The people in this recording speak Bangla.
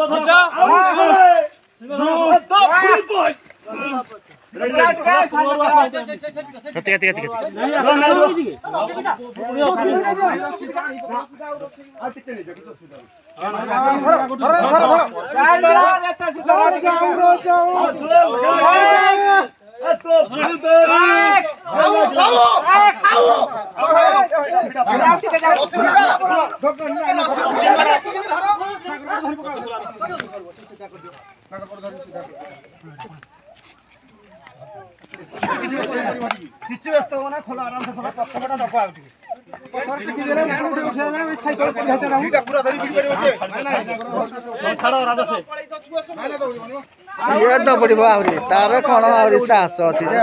আচ্ছা কিছু ব্যস্ত হবো না, খোলা আরামসে খোলা পথটা ডবা আউটি ପଡିବ ଆହୁରି ତାର କଣ ଆହୁରି ସାହସ ଅଛି ଯେ